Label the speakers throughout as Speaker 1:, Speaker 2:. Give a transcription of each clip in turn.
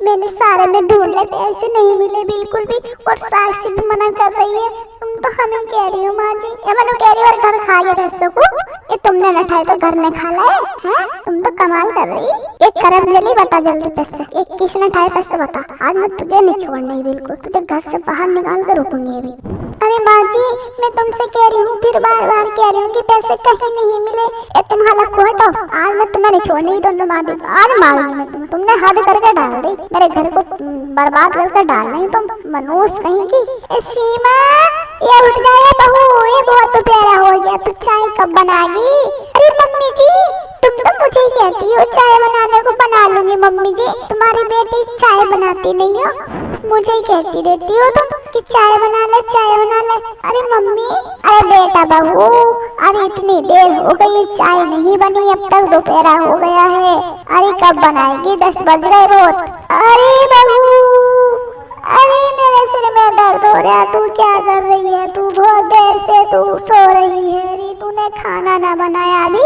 Speaker 1: मैंने सारे में ढूंढ ले, पैसे नहीं मिले बिल्कुल भी, और साक्षी भी मना कर रही है। तुम तो हमें कह रही हो माँ जी, ये मैंने कह रही हो और घर खा गए पैसों को, ये तुमने न खाए तो घर ने खा लाए हैं? तुम तो कमाल कर रही। एक करम जली बता जल्दी पैसे, एक किसने खाए पैसे बता, आज मैं तुझे नहीं छोड़नी बिल्कुल, तुझे घर से बाहर निकाल कर रुकूंगी अभी। अरे माँ जी, मैं तुमसे कह रही हूँ, फिर बार बार कह रही हूँ कि पैसे कहीं नहीं मिले, ये तुम हालत को हटो, आज मैं तुम्हें नहीं छोड़नी, दोनों माँ दी आज मारूंगी मैं तुम्हें। तुमने हद करके डाल दी, मेरे घर को बर्बाद करके डाल रही तुम मनोज कहीं की। सीमा ये उठ जाए बहू, ये बहुत तो प्यारा हो गया, तू चाय कब बनाएगी? अरे मम्मी जी, तुम तो मुझे ही कहती हो चाय बनाने को बना लूंगी मम्मी जी, तुम्हारी बेटी चाय बनाती नहीं हो, मुझे ही कहती रहती हो तुम कि चाय बना ले चाय बना ले। अरे मम्मी, अरे बेटा बहू, अरे इतनी देर हो गई चाय नहीं बनी, अब तक दोपहर हो गया है, अरे कब बनाएगी? 10 बज गए रोज। अरे बहू, अरे मेरे सिर में दर्द हो रहा, तू क्या कर रही है? तू बहुत देर से तू सो रही है, अरे तूने खाना ना बनाया अभी?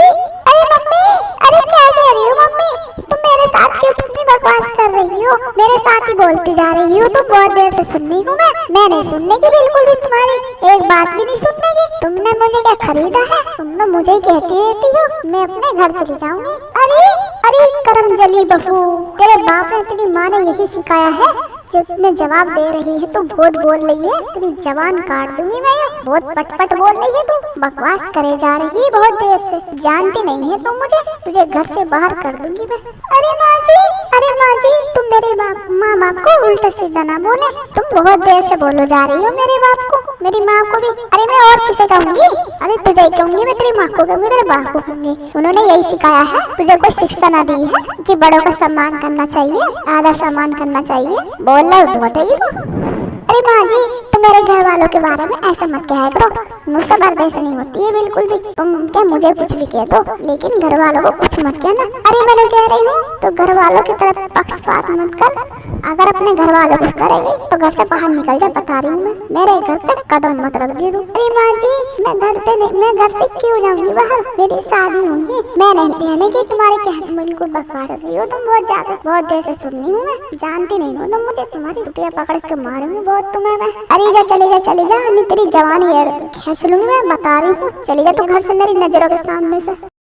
Speaker 1: अरे मम्मी, अरे क्या कह रही हो मम्मी? तुम मेरे साथ क्यों इतनी बकवास कर रही हो? मेरे साथ ही बोलती जा रही हो, तुम बहुत देर से सुन रही हूँ मैं नहीं सुनने की बिल्कुल भी, तुम्हारी एक बात भी नहीं सुनने की। तुमने मुझे क्या खरीदा है? तुम तो मुझे ही कहती रहती हो, मैं अपने घर चली जाऊंगी। अरे अरे करम जली बहू, तेरे बाप ने तेरी माँ ने यही सिखाया है, जो तुमने जवाब दे रही है तो बहुत बोल रही है, तेरी जबान काट दूंगी मैं, बहुत पटपट बोल रही है तू, बकवास करे जा रही है बहुत देर से, जानती नहीं है तुम मुझे, तुझे घर से बाहर कर दूंगी मैं। अरे माँ जी, तुम मेरे माँ बाप को उल्टा सीधा ना बोले, तुम बहुत देर से बोलो जा रही हो मेरे बाप को, मेरी माँ को भी। अरे मैं और किसे कहूँगी? अरे तुझे कहूँगी मैं, तेरी माँ को कहूँगी, तेरे बाप को कहूँगी, उन्होंने यही सिखाया है, तुझे कोई शिक्षा ना दी है कि बड़ों का सम्मान करना चाहिए, आदर सम्मान करना चाहिए, बोलना बताइए तो। अरे माँ जी, तुम मेरे घर वालों के बारे में ऐसा मत कहा करो, मुझसे बर्दाश्त नहीं होती है बिल्कुल भी, तुम क्या मुझे कुछ भी कह दो लेकिन घर वालों को कुछ मत कहना। अरे मैंने कह रही हूँ तो घर वालों की तरफ पक्षपात मत कर, अगर अपने घर वालों कुछ करेंगे तो घर से बाहर निकल जा, बता रही हूँ मैं, मेरे घर पे कदम मत रख दी तू। अरे माँ जी, मैं घर पे नहीं, मैं घर से क्यों जाऊंगी बाहर, मेरी शादी होगी, मैं नहीं रहने की, तुम्हारे कहने बिल्कुल बकवास कर रही हो तुम बहुत ज्यादा, बहुत देर से सुन रही हूँ मैं, जानती नहीं हो तुम मुझे, तुम्हारी टुटिया पकड़ के मारूंगी बहुत तुम्हें मैं। अरे जा चली जा, नहीं तेरी जवानी खींच लूंगी मैं, बता रही हूँ, चली जा तू घर से मेरी नजरों के सामने से।